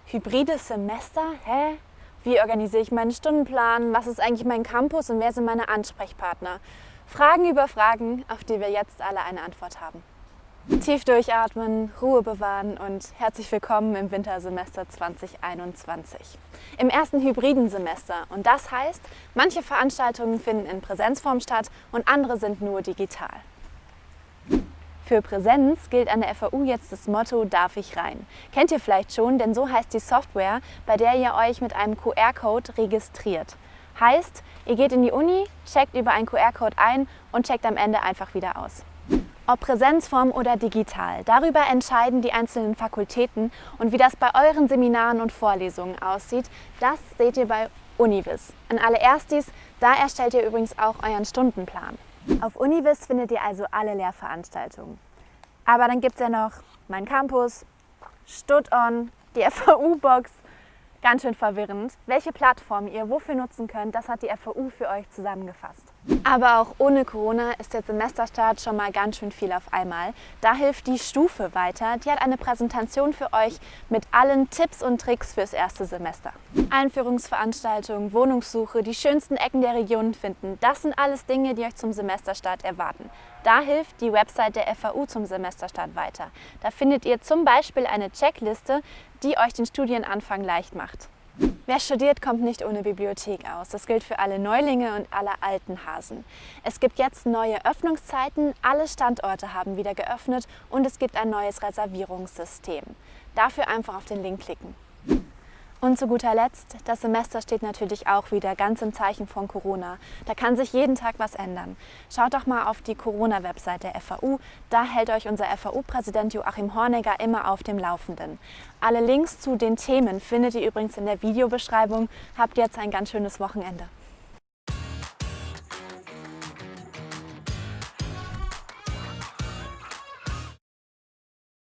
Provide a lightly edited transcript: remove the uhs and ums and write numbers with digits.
Hybrides Semester? Hä? Wie organisiere ich meinen Stundenplan? Was ist eigentlich mein Campus und wer sind meine Ansprechpartner? Fragen über Fragen, auf die wir jetzt alle eine Antwort haben. Tief durchatmen, Ruhe bewahren und herzlich willkommen im Wintersemester 2021. Im ersten hybriden Semester. Und das heißt, manche Veranstaltungen finden in Präsenzform statt und andere sind nur digital. Für Präsenz gilt an der FAU jetzt das Motto „Darf ich rein?". Kennt ihr vielleicht schon, denn so heißt die Software, bei der ihr euch mit einem QR-Code registriert. Heißt, ihr geht in die Uni, checkt über einen QR-Code ein und checkt am Ende einfach wieder aus. Ob Präsenzform oder digital, darüber entscheiden die einzelnen Fakultäten und wie das bei euren Seminaren und Vorlesungen aussieht, das seht ihr bei Univis. An alle Erstis, da erstellt ihr übrigens auch euren Stundenplan. Auf Univis findet ihr also alle Lehrveranstaltungen. Aber dann gibt es ja noch mein Campus, StudOn, die FAU-Box. Ganz schön verwirrend. Welche Plattform ihr wofür nutzen könnt, das hat die FAU für euch zusammengefasst. Aber auch ohne Corona ist der Semesterstart schon mal ganz schön viel auf einmal. Da hilft die Stufe weiter. Die hat eine Präsentation für euch mit allen Tipps und Tricks fürs erste Semester. Einführungsveranstaltungen, Wohnungssuche, die schönsten Ecken der Region finden. Das sind alles Dinge, die euch zum Semesterstart erwarten. Da hilft die Website der FAU zum Semesterstart weiter. Da findet ihr zum Beispiel eine Checkliste, die euch den Studienanfang leicht macht. Wer studiert, kommt nicht ohne Bibliothek aus. Das gilt für alle Neulinge und alle alten Hasen. Es gibt jetzt neue Öffnungszeiten, alle Standorte haben wieder geöffnet und es gibt ein neues Reservierungssystem. Dafür einfach auf den Link klicken. Und zu guter Letzt, das Semester steht natürlich auch wieder ganz im Zeichen von Corona. Da kann sich jeden Tag was ändern. Schaut doch mal auf die Corona-Website der FAU, da hält euch unser FAU-Präsident Joachim Hornegger immer auf dem Laufenden. Alle Links zu den Themen findet ihr übrigens in der Videobeschreibung. Habt jetzt ein ganz schönes Wochenende.